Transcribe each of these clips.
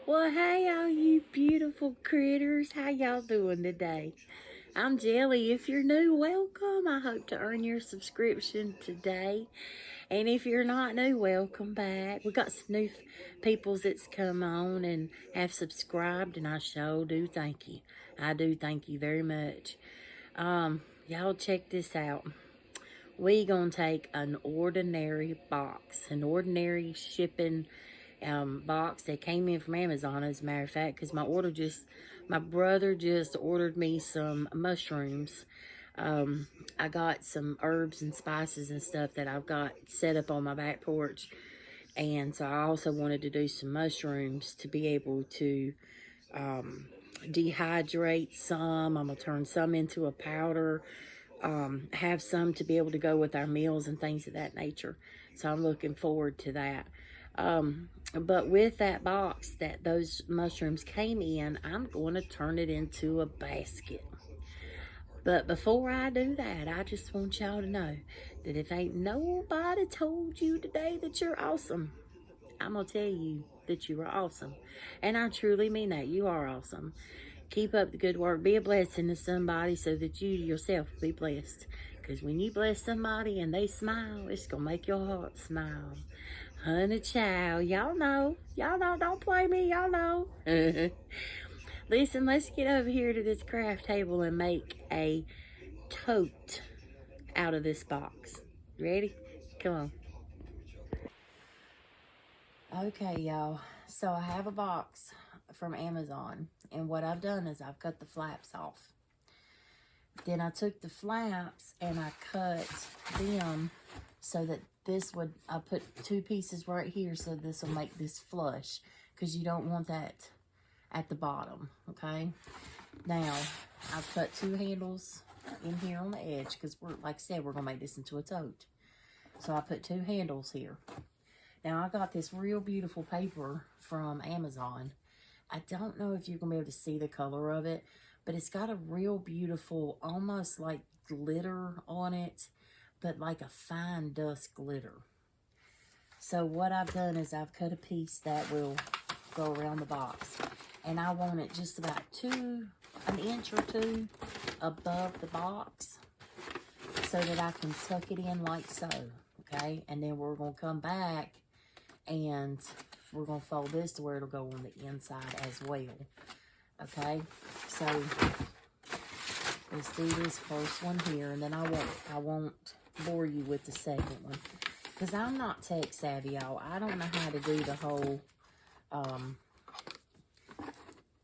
Well, hey, all you beautiful critters. How y'all doing today? I'm Jelly. If you're new, welcome. I hope to earn your subscription today. And if you're not new, welcome back. We got some new peoples that's come on and have subscribed, and I sure do thank you. I do thank you very much. Y'all check this out. We gonna take an ordinary box, an ordinary shipping box that came in from Amazon, as a matter of fact, because my brother just ordered me some mushrooms. I got some herbs and spices and stuff that I've got set up on my back porch, and so I also wanted to do some mushrooms to be able to dehydrate some. I'm gonna turn some into a powder, have some to be able to go with our meals and things of that nature. So I'm looking forward to that. But with that box that those mushrooms came in, I'm going to turn it into a basket. But before I do that, I just want y'all to know that if ain't nobody told you today that you're awesome, I'm going to tell you that you are awesome. And I truly mean that. You are awesome. Keep up the good work. Be a blessing to somebody so that you yourself will be blessed. Because when you bless somebody and they smile, it's going to make your heart smile. Honey child, y'all know, don't play me, y'all know. Listen, let's get over here to this craft table and make a tote out of this box. Ready? Come on. Okay, y'all. So I have a box from Amazon, and what I've done is I've cut the flaps off. Then I took the flaps and I cut them so that I put two pieces right here so this will make this flush, because you don't want that at the bottom, okay? Now, I've cut two handles in here on the edge because, like I said, we're going to make this into a tote. So I put two handles here. Now, I got this real beautiful paper from Amazon. I don't know if you're going to be able to see the color of it, but it's got a real beautiful, almost like glitter on it, but like a fine dust glitter. So what I've done is I've cut a piece that will go around the box. And I want it just about an inch or two above the box so that I can tuck it in like so, okay? And then we're going to come back and we're going to fold this to where it'll go on the inside as well, okay? So let's do this first one here, and then I won't bore you with the second one, because I'm not tech savvy, y'all. I don't know how to do the whole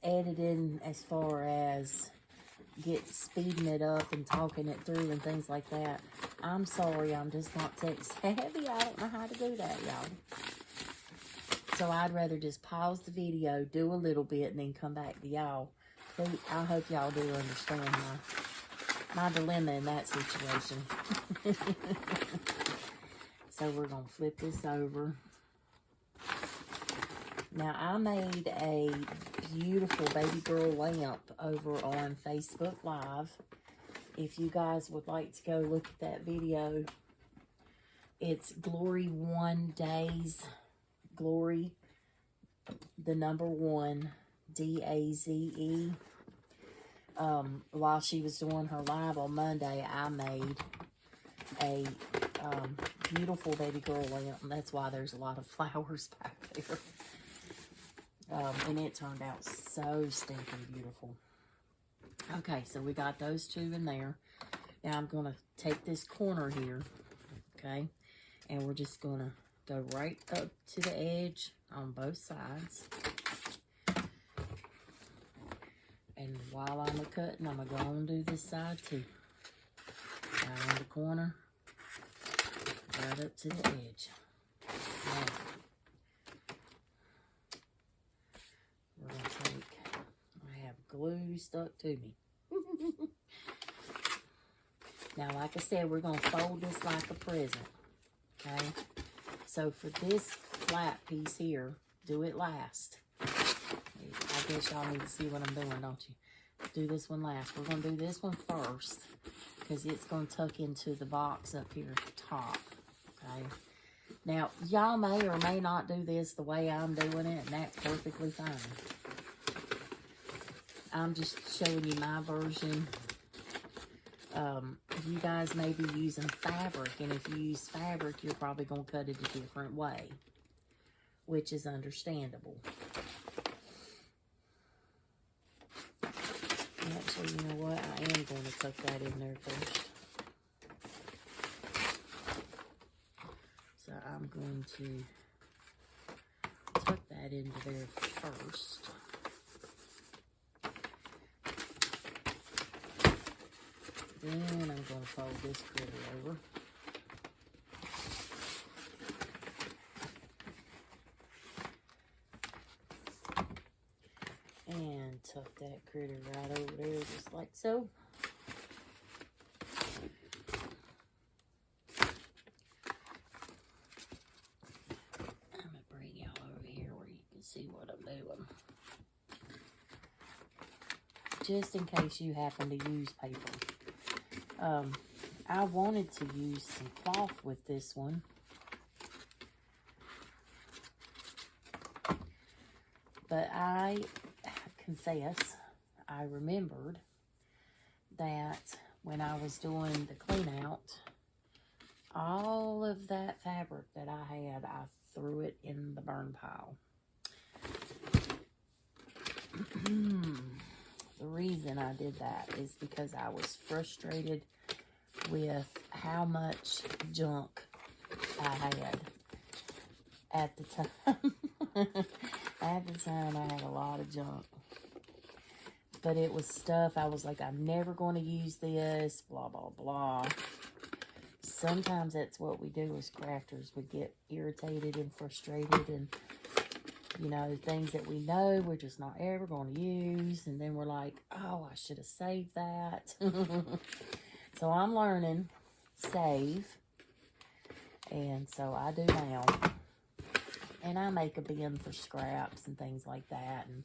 editing as far as speeding it up and talking it through and things like that. I'm sorry, I'm just not tech savvy. I don't know how to do that, y'all. So I'd rather just pause the video, do a little bit, and then come back to y'all. Please, I hope y'all do understand my dilemma in that situation. So we're going to flip this over. Now, I made a beautiful baby girl lamp over on Facebook Live. If you guys would like to go look at that video, it's Glory 1 Days, Glory, the number 1, D-A-Z-E. While she was doing her live on Monday, I made a beautiful baby girl lamp, and that's why there's a lot of flowers back there. And it turned out so stinking beautiful. Okay, so we got those two in there. Now I'm going to take this corner here, okay, and we're just going to go right up to the edge on both sides. And while I'm cutting, I'm going to go and do this side too. Right on the corner, right up to the edge. Now, we're going to take, I have glue stuck to me. Now, like I said, we're going to fold this like a present, okay? So for this flat piece here, do it last. I guess y'all need to see what I'm doing, don't you? Do this one last. We're going to do this one first because it's going to tuck into the box up here at the top, okay? Now, y'all may or may not do this the way I'm doing it, and that's perfectly fine. I'm just showing you my version. You guys may be using fabric, and if you use fabric, you're probably going to cut it a different way, which is understandable. Actually, you know what? I am going to tuck that in there first. So I'm going to tuck that into there first. Then I'm going to fold this critter over. And tuck that critter right over there just like so. I'm going to bring y'all over here where you can see what I'm doing. Just in case you happen to use paper. I wanted to use some cloth with this one. But I confess, I remembered that when I was doing the clean out, all of that fabric that I had, I threw it in the burn pile. The reason I did that is because I was frustrated with how much junk I had at the time. At the time, I had a lot of junk. But it was stuff I was like, I'm never going to use this, blah, blah, blah. Sometimes that's what we do as crafters. We get irritated and frustrated and, you know, things that we know we're just not ever going to use. And then we're like, oh, I should have saved that. So I'm learning, save. And so I do now. And I make a bin for scraps and things like that. And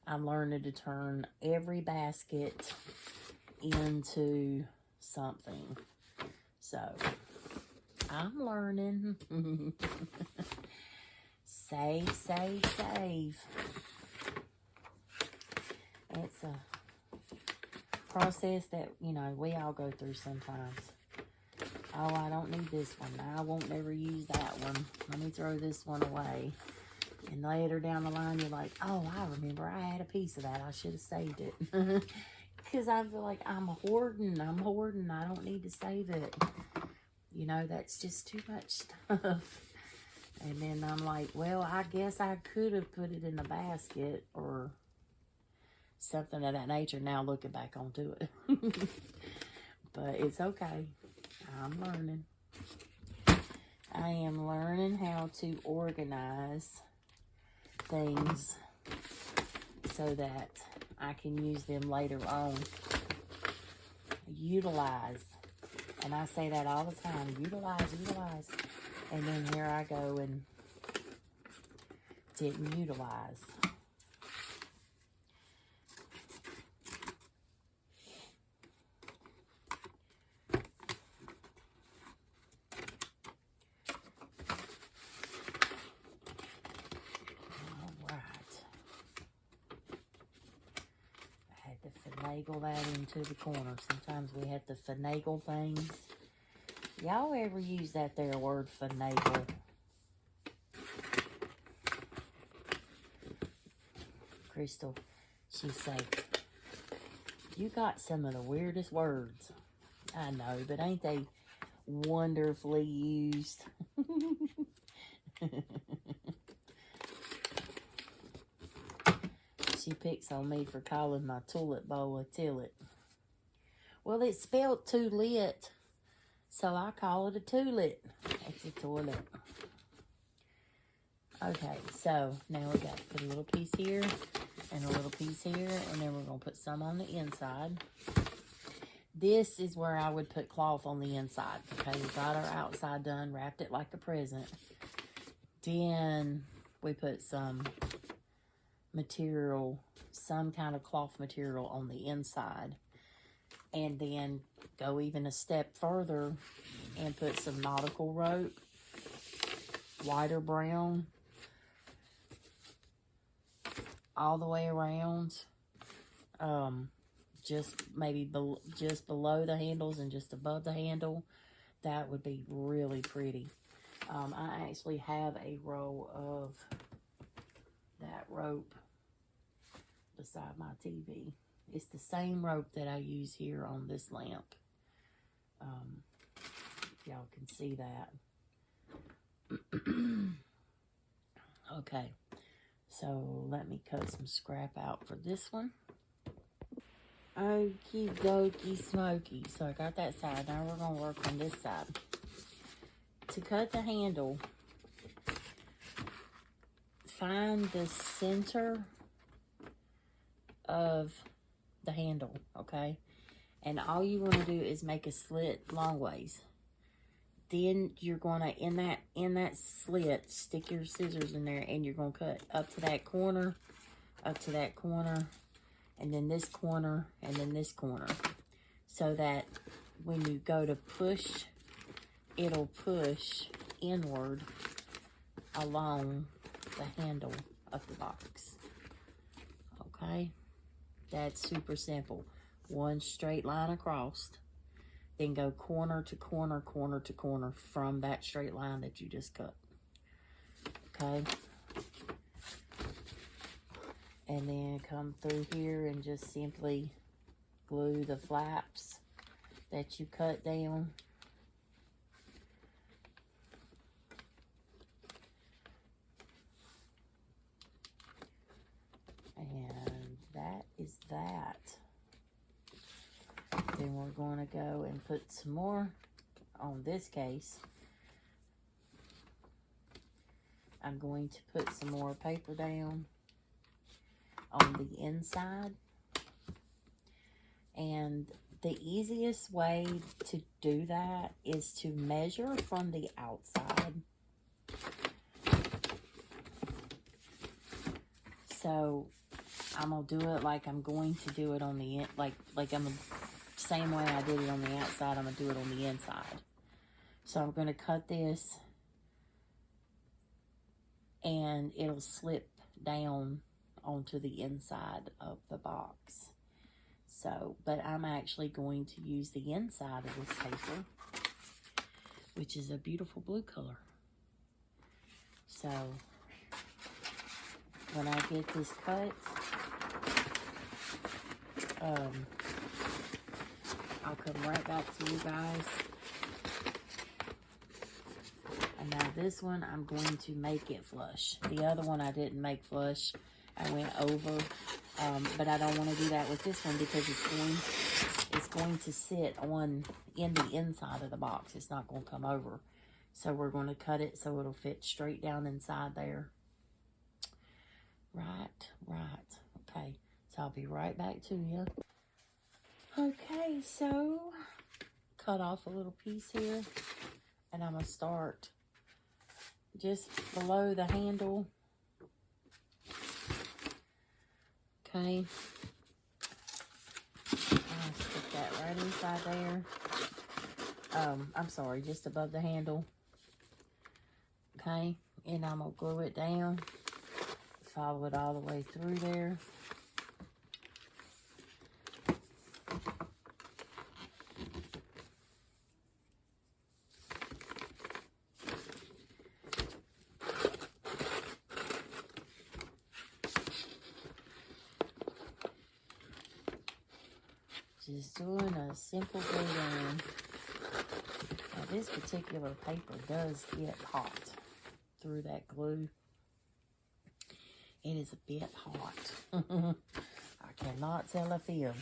I'm learning to turn every basket into something. So, I'm learning. Save, save, save. It's a process that, you know, we all go through sometimes. Oh, I don't need this one. I won't never use that one. Let me throw this one away. And later down the line, you're like, oh, I remember I had a piece of that. I should have saved it. Because I feel like I'm hoarding. I don't need to save it. You know, that's just too much stuff. And then I'm like, well, I guess I could have put it in a basket or something of that nature. Now looking back onto it. But it's okay. I'm learning. I am learning how to organize things so that I can use them later on. Utilize. And I say that all the time. Utilize, utilize. And then here I go and didn't utilize. Finagle that into the corner. Sometimes we have to finagle things. Y'all ever use that there word finagle? Crystal, she say, you got some of the weirdest words. I know, but ain't they wonderfully used? She picks on me for calling my toilet bowl a tillet. Well, it's spelled too-lit, so I call it a toolet. It's a toilet. Okay, so now we got to put a little piece here and a little piece here, and then we're going to put some on the inside. This is where I would put cloth on the inside. Okay, we got our outside done, wrapped it like a present. Then we put some material, some kind of cloth material on the inside, and then go even a step further and put some nautical rope whiter brown all the way around. Just maybe just below the handles and just above the handle. That would be really pretty. I actually have a roll of that rope beside my TV. It's the same rope that I use here on this lamp. If y'all can see that. Okay, so let me cut some scrap out for this one. Okie dokie smoky. So I got that side. Now we're going to work on this side. To cut the handle, find the center of the handle, okay? And all you want to do is make a slit long ways. Then you're going to, in that slit, stick your scissors in there, and you're going to cut up to that corner, and then this corner, and then this corner, so that when you go to push, it'll push inward along the handle of the box. Okay, that's super simple. One straight line across, then go corner to corner, corner to corner from that straight line that you just cut. Okay. And then come through here and just simply glue the flaps that you cut down. And that is that. Then we're going to go and put some more on this case. I'm going to put some more paper down on the inside. And the easiest way to do that is to measure from the outside. So I'm gonna do it like I'm going to do it on the in, like I'm same way I did it on the outside. I'm gonna do it on the inside. So I'm gonna cut this, and it'll slip down onto the inside of the box. So, but I'm actually going to use the inside of this paper, which is a beautiful blue color. So, when I get this cut, I'll come right back to you guys. And now this one, I'm going to make it flush. The other one I didn't make flush. I went over, but I don't want to do that with this one because it's going to sit in the inside of the box. It's not going to come over. So we're going to cut it so it'll fit straight down inside there. Right. Okay, so I'll be right back to you. Okay, so cut off a little piece here, and I'm going to start just below the handle. Okay, I'll stick that right inside there. I'm sorry, just above the handle. Okay, and I'm gonna glue it down, follow it all the way through there. Just doing a simple glue down. Now this particular paper does get hot through that glue. It is a bit hot. I cannot tell a fib.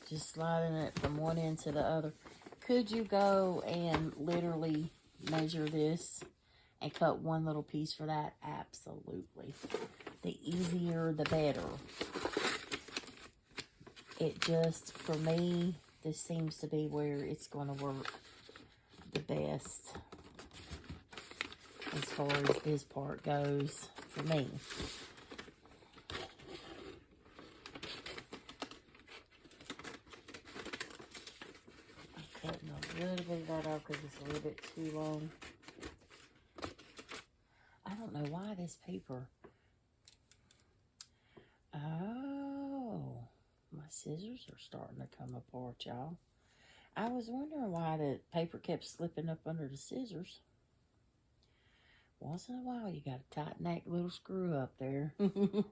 Just sliding it from one end to the other. Could you go and literally measure this and cut one little piece for that? Absolutely. The easier, the better. It just, for me, this seems to be where it's going to work the best as far as this part goes for me. I'm cutting a little bit of that off because it's a little bit too long. I don't know why this paper. Oh, my scissors are starting to come apart, y'all. I was wondering why the paper kept slipping up under the scissors. Once in a while, you got to tighten that little screw up there. Well,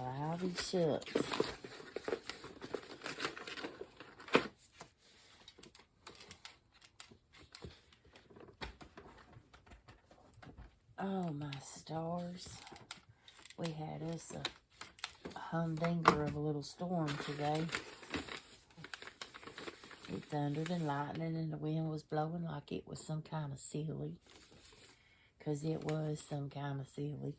I'll be shucks. Oh, my stars. We had us a humdinger of a little storm today. It thundered and lightning, and the wind was blowing like it was some kind of silly. Because it was some kind of silly.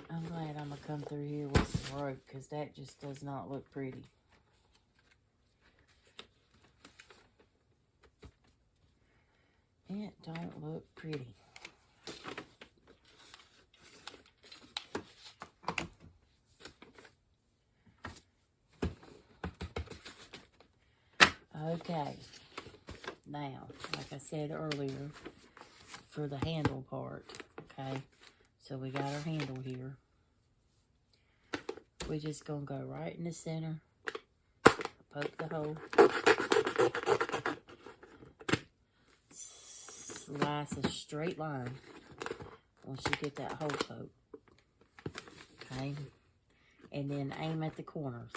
I'm glad I'm going to come through here with some rope because that just does not look pretty. It don't look pretty. Okay. Now, like I said earlier, for the handle part, okay? So we got our handle here. We're just going to go right in the center, poke the hole, slice a straight line once you get that hole poked, okay? And then aim at the corners.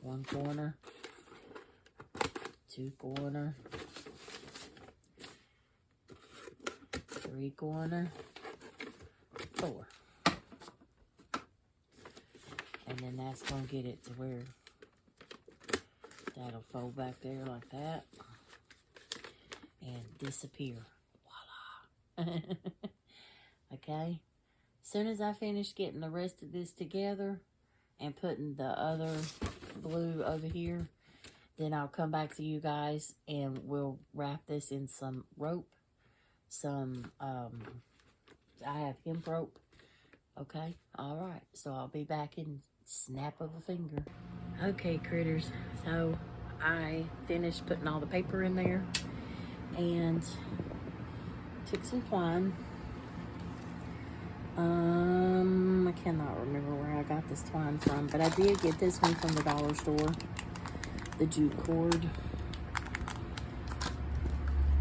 One corner, two corner, three corner, four. And then that's going to get it to where that'll fold back there like that and disappear. Voila. Okay. As soon as I finish getting the rest of this together and putting the other blue over here, then I'll come back to you guys and we'll wrap this in some rope. Some, I have hemp rope. Okay. All right. So I'll be back in snap of a finger. Okay, critters, so I finished putting all the paper in there and took some twine. I cannot remember where I got this twine from, but I did get this one from the dollar store, the jute cord.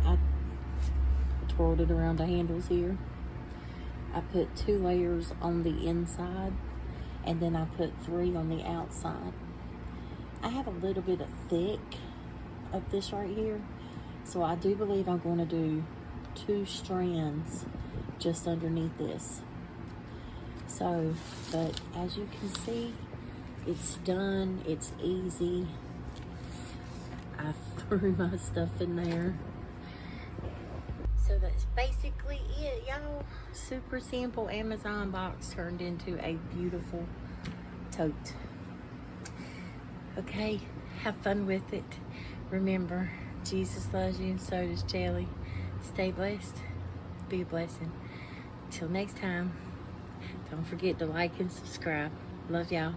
I twirled it around the handles here. I put 2 layers on the inside, and then I put 3 on the outside. I have a little bit of thick of this right here, so I do believe I'm going to do 2 strands just underneath this. So, but as you can see, it's done. It's easy. I threw my stuff in there. So that's basically it, y'all. Super simple Amazon box turned into a beautiful tote. Okay, have fun with it. Remember, Jesus loves you and so does Jelly. Stay blessed. Be a blessing. Till next time, don't forget to like and subscribe. Love y'all.